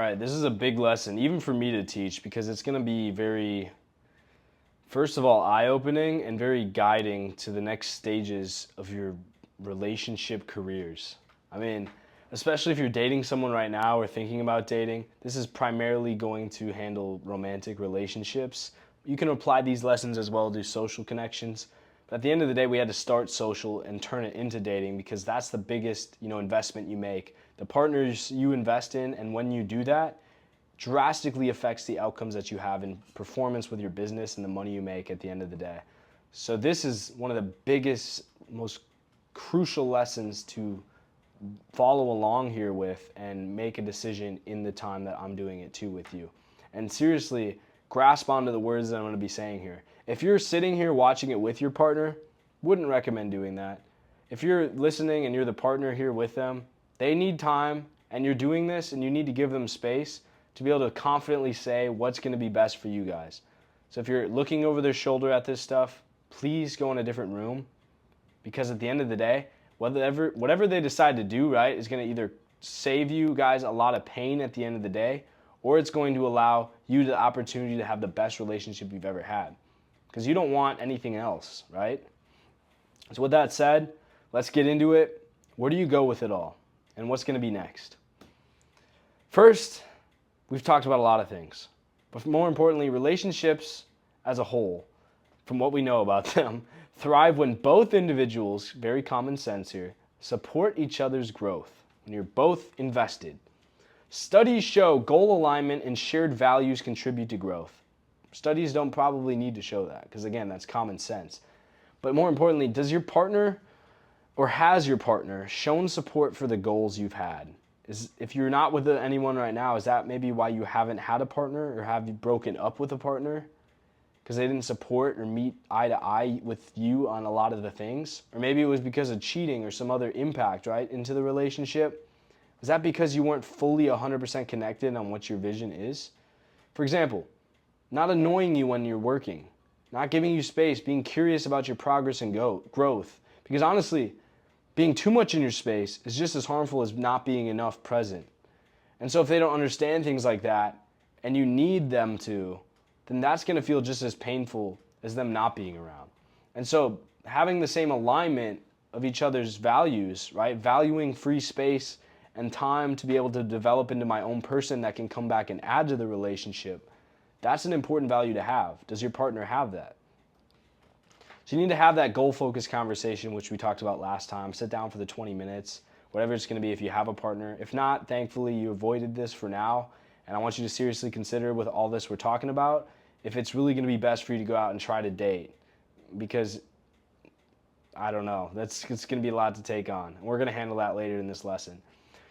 right, this is a big lesson, even for me to teach, because it's going to be very, first of all, eye-opening and very guiding to the next stages of your relationship careers. I mean, especially if you're dating someone right now or thinking about dating, this is primarily going to handle romantic relationships. You can apply these lessons as well to social connections. But at the end of the day, we had to start social and turn it into dating because that's the biggest, investment you make. The partners you invest in, and when you do that, drastically affects the outcomes that you have in performance with your business and the money you make at the end of the day. So this is one of the biggest, most crucial lessons to follow along here with and make a decision in the time that I'm doing it too with you. And seriously, grasp onto the words that I'm going to be saying here. If you're sitting here watching it with your partner, wouldn't recommend doing that. If you're listening and you're the partner here with them, they need time and you're doing this and you need to give them space to be able to confidently say what's going to be best for you guys. So if you're looking over their shoulder at this stuff, please go in a different room because at the end of the day, whatever they decide to do, right, is going to either save you guys a lot of pain at the end of the day, or it's going to allow you the opportunity to have the best relationship you've ever had. Because you don't want anything else, right? So with that said, let's get into it. Where do you go with it all? And what's going to be next? First, we've talked about a lot of things. But more importantly, relationships as a whole, from what we know about them, thrive when both individuals, very common sense here, support each other's growth, when you're both invested. Studies show goal alignment and shared values contribute to growth. Studies don't probably need to show that because, again, that's common sense. But more importantly, does your partner or has your partner shown support for the goals you've had? If you're not with anyone right now, is that maybe why you haven't had a partner or have you broken up with a partner? Because they didn't support or meet eye to eye with you on a lot of the things? Or maybe it was because of cheating or some other impact, right, into the relationship? Is that because you weren't fully 100% connected on what your vision is? For example, not annoying you when you're working, not giving you space, being curious about your progress and growth. Because honestly, being too much in your space is just as harmful as not being enough present. And so if they don't understand things like that and you need them to, then that's going to feel just as painful as them not being around. And so having the same alignment of each other's values, right? Valuing free space and time to be able to develop into my own person that can come back and add to the relationship. That's an important value to have. Does your partner have that? So you need to have that goal-focused conversation, which we talked about last time. Sit down for the 20 minutes, whatever it's going to be if you have a partner. If not, thankfully, you avoided this for now. And I want you to seriously consider with all this we're talking about, if it's really going to be best for you to go out and try to date. Because, I don't know, it's going to be a lot to take on. And we're going to handle that later in this lesson.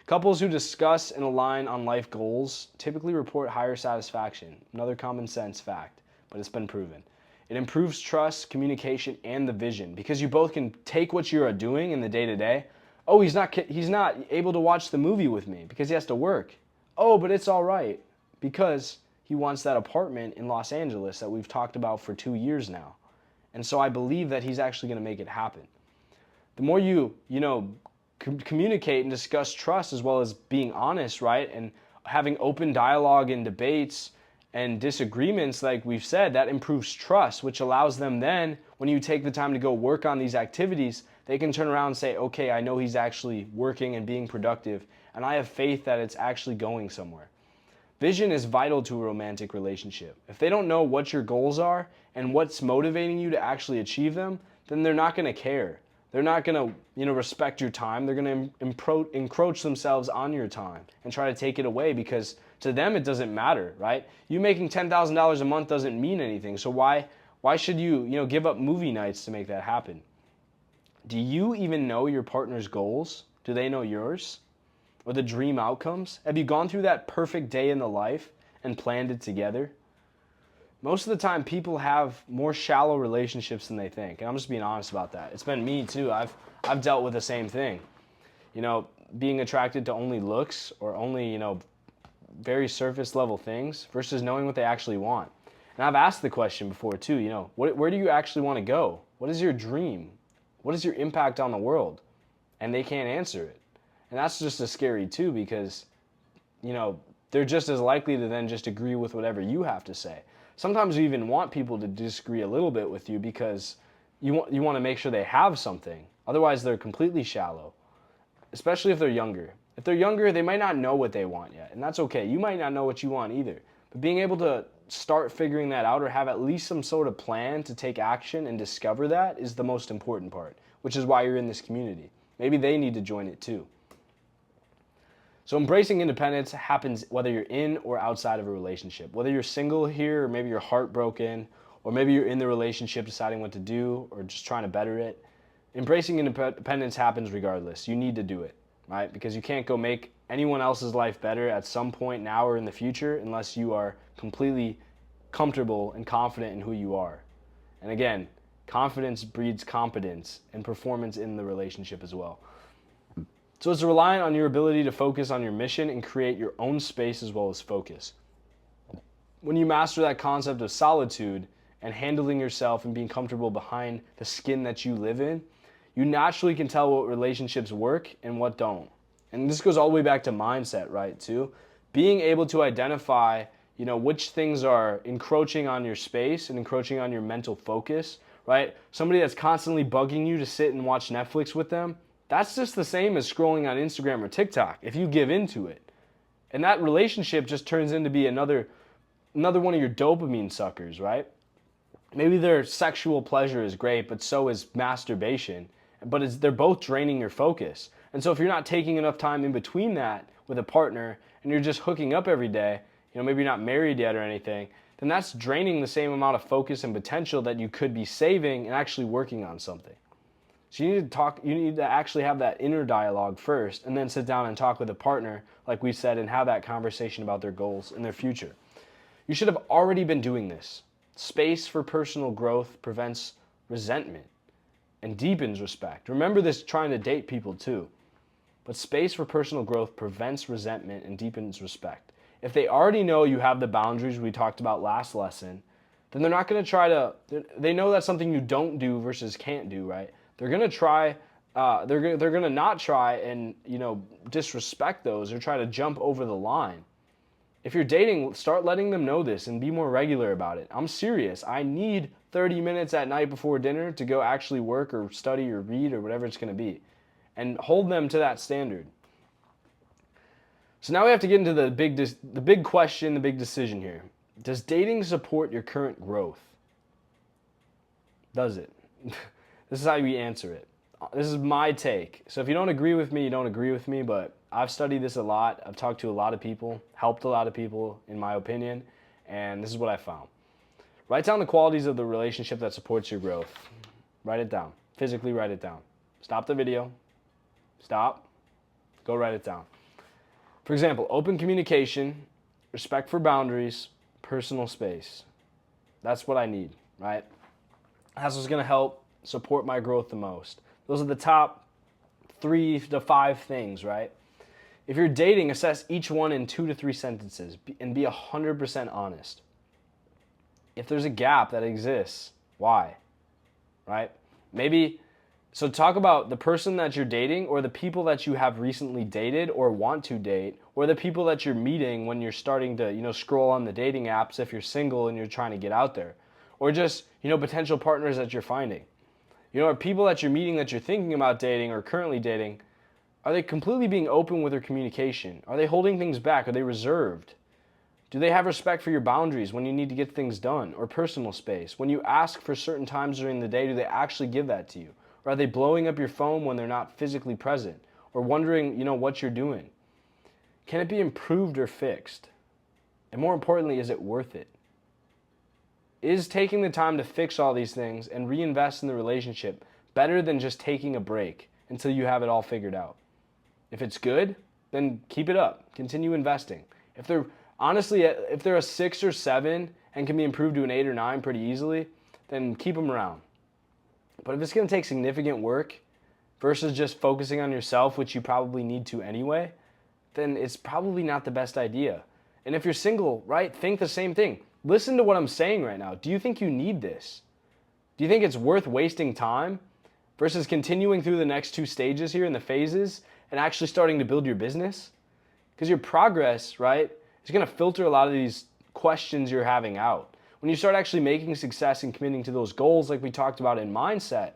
Couples who discuss and align on life goals typically report higher satisfaction. Another common sense fact, but it's been proven. It improves trust, communication, and the vision because you both can take what you are doing in the day-to-day. Oh, he's not able to watch the movie with me because he has to work. Oh, but it's all right because he wants that apartment in Los Angeles that we've talked about for 2 years now. And so I believe that he's actually going to make it happen. The more you communicate and discuss trust as well as being honest, right? And having open dialogue and debates and disagreements, like we've said, that improves trust, which allows them then, when you take the time to go work on these activities, they can turn around and say, okay, I know he's actually working and being productive, and I have faith that it's actually going somewhere. Vision is vital to a romantic relationship. If they don't know what your goals are and what's motivating you to actually achieve them, then they're not going to care. They're not going to, respect your time. They're going to encroach themselves on your time and try to take it away because to them it doesn't matter, right? You making $10,000 a month doesn't mean anything. So why should you, give up movie nights to make that happen? Do you even know your partner's goals? Do they know yours? Or the dream outcomes? Have you gone through that perfect day in the life and planned it together? Most of the time, people have more shallow relationships than they think. And I'm just being honest about that. It's been me too. I've dealt with the same thing. Being attracted to only looks or only, very surface level things versus knowing what they actually want. And I've asked the question before too, where do you actually want to go? What is your dream? What is your impact on the world? And they can't answer it. And that's just as scary too because, they're just as likely to then just agree with whatever you have to say. Sometimes you even want people to disagree a little bit with you because you want to make sure they have something. Otherwise, they're completely shallow, especially if they're younger. If they're younger, they might not know what they want yet, and that's okay. You might not know what you want either. But being able to start figuring that out or have at least some sort of plan to take action and discover that is the most important part, which is why you're in this community. Maybe they need to join it too. So embracing independence happens whether you're in or outside of a relationship. Whether you're single here, or maybe you're heartbroken, or maybe you're in the relationship deciding what to do or just trying to better it. Embracing independence happens regardless. You need to do it, right? Because you can't go make anyone else's life better at some point now or in the future unless you are completely comfortable and confident in who you are. And again, confidence breeds competence and performance in the relationship as well. So it's reliant on your ability to focus on your mission and create your own space as well as focus. When you master that concept of solitude and handling yourself and being comfortable behind the skin that you live in, you naturally can tell what relationships work and what don't. And this goes all the way back to mindset, right, too? Being able to identify, which things are encroaching on your space and encroaching on your mental focus, right? Somebody that's constantly bugging you to sit and watch Netflix with them, that's just the same as scrolling on Instagram or TikTok if you give into it. And that relationship just turns into be another one of your dopamine suckers, right? Maybe their sexual pleasure is great, but so is masturbation. But they're both draining your focus. And so if you're not taking enough time in between that with a partner and you're just hooking up every day, maybe you're not married yet or anything, then that's draining the same amount of focus and potential that you could be saving and actually working on something. So you need to actually have that inner dialogue first and then sit down and talk with a partner, like we said, and have that conversation about their goals and their future. You should have already been doing this. Space for personal growth prevents resentment and deepens respect. Remember this trying to date people too. But space for personal growth prevents resentment and deepens respect. If they already know you have the boundaries we talked about last lesson, then they're not going to they know that's something you don't do versus can't do, right? They're going to try, they're going to not try and, disrespect those or try to jump over the line. If you're dating, start letting them know this and be more regular about it. I'm serious. I need 30 minutes at night before dinner to go actually work or study or read or whatever it's going to be. And hold them to that standard. So now we have to get into the big question, the big decision here. Does dating support your current growth? Does it? This is how we answer it. This is my take. So if you don't agree with me, you don't agree with me, but I've studied this a lot. I've talked to a lot of people, helped a lot of people, in my opinion, and this is what I found. Write down the qualities of the relationship that supports your growth. Write it down. Physically write it down. Stop the video. Stop. Go write it down. For example, open communication, respect for boundaries, personal space. That's what I need, right? That's what's going to help support my growth the most. Those are the top 3 to 5 things, right? If you're dating, assess each one in 2 to 3 sentences and be 100% honest. If there's a gap that exists, why? Right? So talk about the person that you're dating or the people that you have recently dated or want to date or the people that you're meeting when you're starting to, scroll on the dating apps if you're single and you're trying to get out there. Or just, potential partners that you're finding. Are people that you're meeting that you're thinking about dating or currently dating, are they completely being open with their communication? Are they holding things back? Are they reserved? Do they have respect for your boundaries when you need to get things done or personal space? When you ask for certain times during the day, do they actually give that to you? Or are they blowing up your phone when they're not physically present or wondering, what you're doing? Can it be improved or fixed? And more importantly, is it worth it? Is taking the time to fix all these things and reinvest in the relationship better than just taking a break until you have it all figured out? If it's good, then keep it up. Continue investing. If they're a 6 or 7 and can be improved to an 8 or 9 pretty easily, then keep them around. But if it's going to take significant work versus just focusing on yourself, which you probably need to anyway, then it's probably not the best idea. And if you're single, right, think the same thing. Listen to what I'm saying right now. Do you think you need this? Do you think it's worth wasting time versus continuing through the next 2 stages here in the phases and actually starting to build your business? Because your progress, right, He's going to filter a lot of these questions you're having out. When you start actually making success and committing to those goals like we talked about in mindset,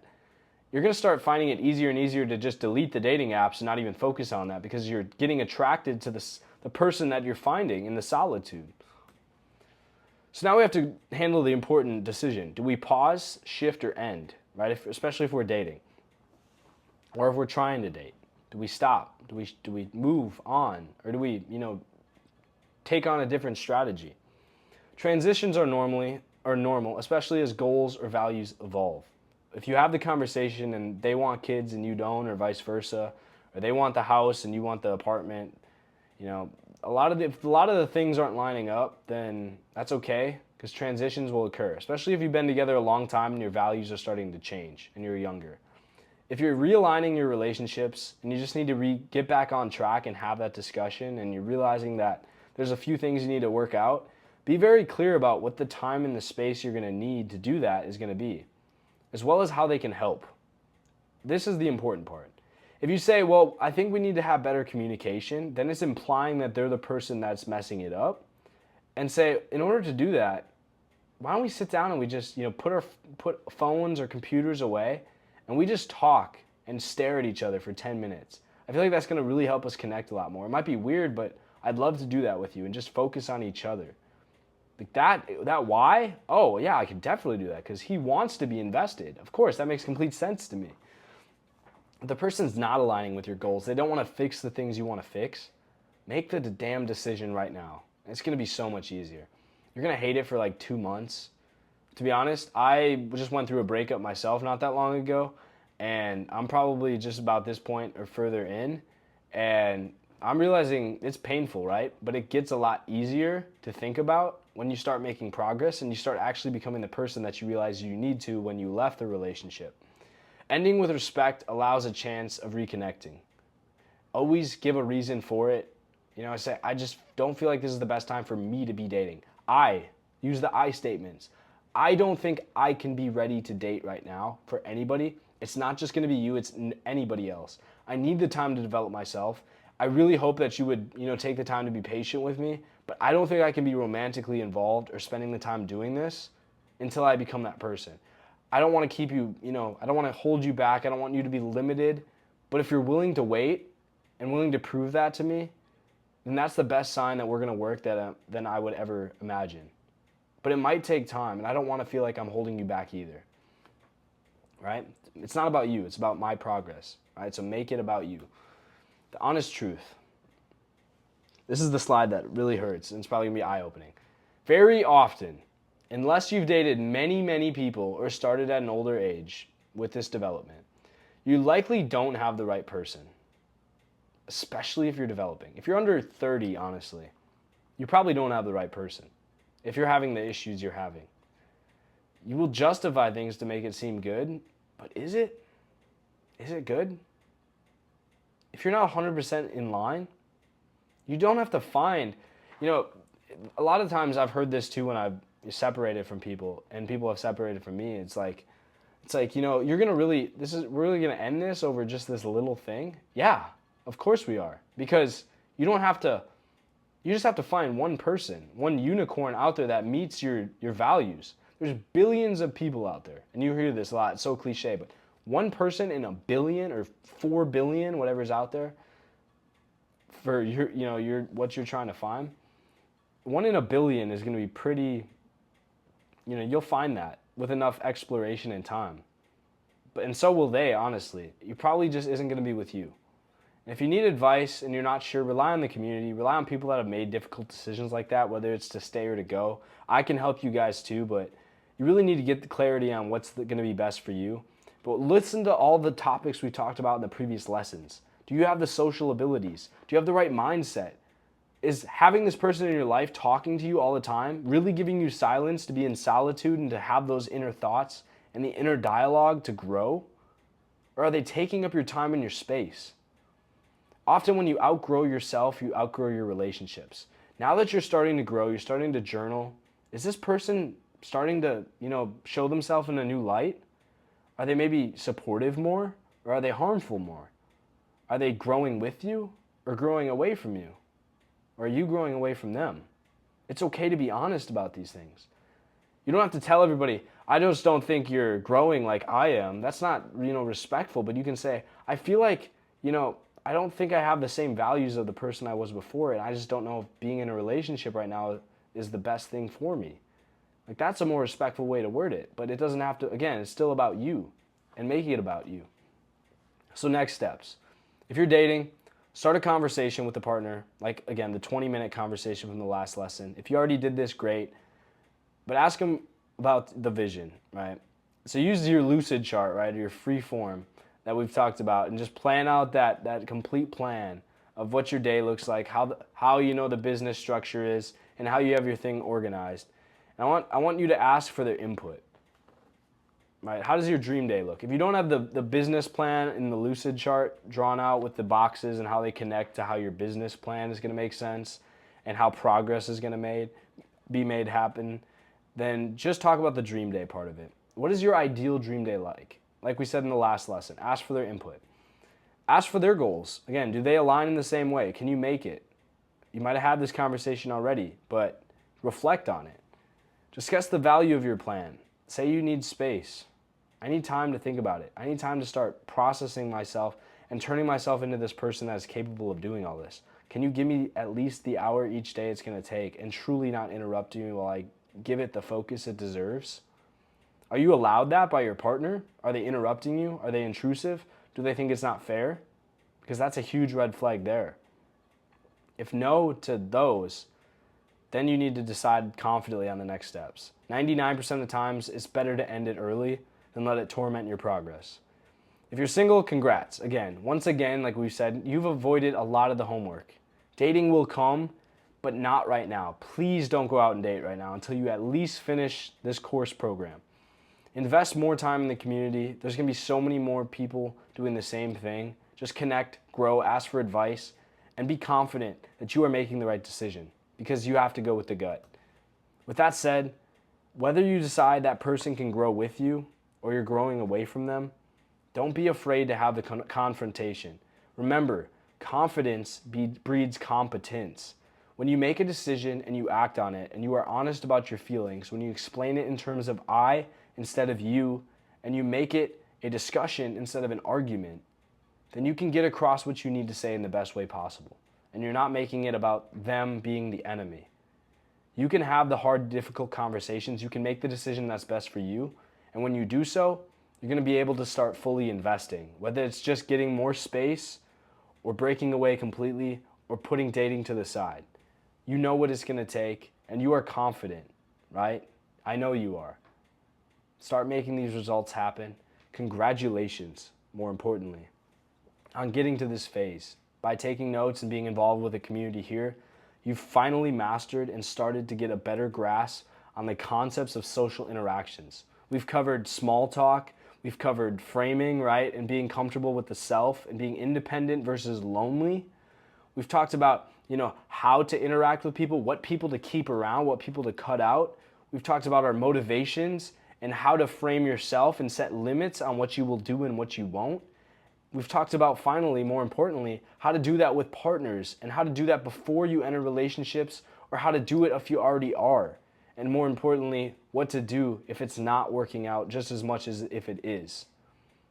you're going to start finding it easier and easier to just delete the dating apps and not even focus on that because you're getting attracted to the person that you're finding in the solitude. So now we have to handle the important decision. Do we pause, shift, or end, right? Especially if we're dating or if we're trying to date. Do we stop? Do we move on? Or do we, take on a different strategy? Transitions are normal, especially as goals or values evolve. If you have the conversation and they want kids and you don't, or vice versa, or they want the house and you want the apartment, if a lot of the things aren't lining up, then that's okay, because transitions will occur, especially if you've been together a long time and your values are starting to change and you're younger. If you're realigning your relationships and you just need to get back on track and have that discussion, and you're realizing that there's a few things you need to work out, be very clear about what the time and the space you're going to need to do that is going to be, as well as how they can help. This is the important part. If you say, well, I think we need to have better communication, then it's implying that they're the person that's messing it up. And say, in order to do that, why don't we sit down and we just, put phones or computers away and we just talk and stare at each other for 10 minutes. I feel like that's going to really help us connect a lot more. It might be weird, but I'd love to do that with you and just focus on each other. Like that why? Oh, yeah, I could definitely do that because he wants to be invested. Of course, that makes complete sense to me. If the person's not aligning with your goals, they don't want to fix the things you want to fix, make the damn decision right now. It's going to be so much easier. You're going to hate it for like 2 months. To be honest, I just went through a breakup myself not that long ago, and I'm probably just about this point or further in, and I'm realizing it's painful, right? But it gets a lot easier to think about when you start making progress and you start actually becoming the person that you realize you need to when you left the relationship. Ending with respect allows a chance of reconnecting. Always give a reason for it. I just don't feel like this is the best time for me to be dating. Use the I statements. I don't think I can be ready to date right now for anybody. It's not just going to be you, it's anybody else. I need the time to develop myself. I really hope that you would, take the time to be patient with me, but I don't think I can be romantically involved or spending the time doing this until I become that person. I don't want to keep you, I don't want to hold you back. I don't want you to be limited. But if you're willing to wait and willing to prove that to me, then that's the best sign that we're going to work than I would ever imagine. But it might take time, and I don't want to feel like I'm holding you back either. Right? It's not about you. It's about my progress. Right? So make it about you. The honest truth. This is the slide that really hurts, and it's probably going to be eye-opening. Very often, unless you've dated many, many people or started at an older age with this development, you likely don't have the right person, especially if you're developing. If you're under 30, honestly, you probably don't have the right person if you're having the issues you're having. You will justify things to make it seem good, but is it? Is it good? If you're not 100% in line, you don't have to find, a lot of times I've heard this too when I've separated from people and people have separated from me. It's like, we're really going to end this over just this little thing? Yeah, of course we are. Because you just have to find one person, one unicorn out there that meets your values. There's billions of people out there, and you hear this a lot, it's so cliche, but one person in a billion or 4 billion, whatever's out there, for what you're trying to find, 1 in a billion is going to be pretty, you'll find that with enough exploration and time. And so will they, honestly. It probably just isn't going to be with you. And if you need advice and you're not sure, rely on the community, rely on people that have made difficult decisions like that, whether it's to stay or to go. I can help you guys too, but you really need to get the clarity on what's going to be best for you. But listen to all the topics we talked about in the previous lessons. Do you have the social abilities? Do you have the right mindset? Is having this person in your life talking to you all the time really giving you silence to be in solitude and to have those inner thoughts and the inner dialogue to grow? Or are they taking up your time and your space? Often when you outgrow yourself, you outgrow your relationships. Now that you're starting to grow, you're starting to journal, is this person starting to, show themselves in a new light? Are they maybe supportive more, or are they harmful more? Are they growing with you or growing away from you? Or are you growing away from them? It's okay to be honest about these things. You don't have to tell everybody, I just don't think you're growing like I am. That's not, respectful, but you can say, I feel like, I don't think I have the same values of the person I was before, and I just don't know if being in a relationship right now is the best thing for me. Like, that's a more respectful way to word it, but it doesn't have to, again, it's still about you and making it about you. So next steps. If you're dating, start a conversation with the partner, like, again, the 20-minute conversation from the last lesson. If you already did this, great, but ask them about the vision, right? So use your lucid chart, right, or your free form that we've talked about, and just plan out that complete plan of what your day looks like, how you know the business structure is, and how you have your thing organized. And I want you to ask for their input, right? How does your dream day look? If you don't have the business plan in the lucid chart drawn out with the boxes and how they connect to how your business plan is going to make sense and how progress is going to be made happen, then just talk about the dream day part of it. What is your ideal dream day like? Like we said in the last lesson, ask for their input. Ask for their goals. Again, do they align in the same way? Can you make it? You might have had this conversation already, but reflect on it. Discuss the value of your plan. Say you need space. I need time to think about it. I need time to start processing myself and turning myself into this person that is capable of doing all this. Can you give me at least the hour each day it's going to take and truly not interrupt me while I give it the focus it deserves? Are you allowed that by your partner? Are they interrupting you? Are they intrusive? Do they think it's not fair? Because that's a huge red flag there. If no to those, then you need to decide confidently on the next steps. 99% of the times, it's better to end it early than let it torment your progress. If you're single, congrats. Once again, like we said, you've avoided a lot of the homework. Dating will come, but not right now. Please don't go out and date right now until you at least finish this course program. Invest more time in the community. There's going to be so many more people doing the same thing. Just connect, grow, ask for advice, and be confident that you are making the right decision, because you have to go with the gut. With that said, whether you decide that person can grow with you or you're growing away from them, don't be afraid to have the confrontation. Remember, confidence breeds competence. When you make a decision and you act on it and you are honest about your feelings, when you explain it in terms of I instead of you, and you make it a discussion instead of an argument, then you can get across what you need to say in the best way possible. And you're not making it about them being the enemy. You can have the hard, difficult conversations. You can make the decision that's best for you. And when you do so, you're going to be able to start fully investing, whether it's just getting more space or breaking away completely or putting dating to the side. You know what it's going to take, and you are confident, right? I know you are. Start making these results happen. Congratulations, more importantly, on getting to this phase. By taking notes and being involved with the community here, you've finally mastered and started to get a better grasp on the concepts of social interactions. We've covered small talk, we've covered framing, right, and being comfortable with the self and being independent versus lonely. We've talked about, how to interact with people, what people to keep around, what people to cut out. We've talked about our motivations and how to frame yourself and set limits on what you will do and what you won't. We've talked about, finally, more importantly, how to do that with partners and how to do that before you enter relationships, or how to do it if you already are. And more importantly, what to do if it's not working out just as much as if it is.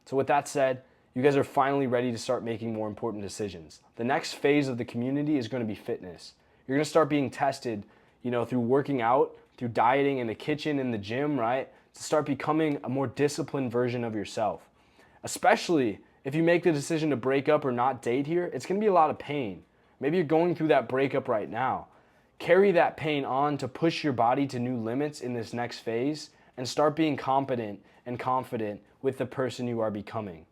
So with that said, you guys are finally ready to start making more important decisions. The next phase of the community is going to be fitness. You're going to start being tested, through working out, through dieting in the kitchen, in the gym, right? To start becoming a more disciplined version of yourself. Especially if you make the decision to break up or not date here, it's going to be a lot of pain. Maybe you're going through that breakup right now. Carry that pain on to push your body to new limits in this next phase and start being competent and confident with the person you are becoming.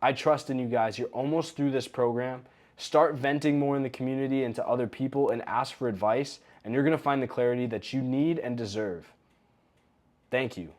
I trust in you guys. You're almost through this program. Start venting more in the community and to other people and ask for advice, and you're going to find the clarity that you need and deserve. Thank you.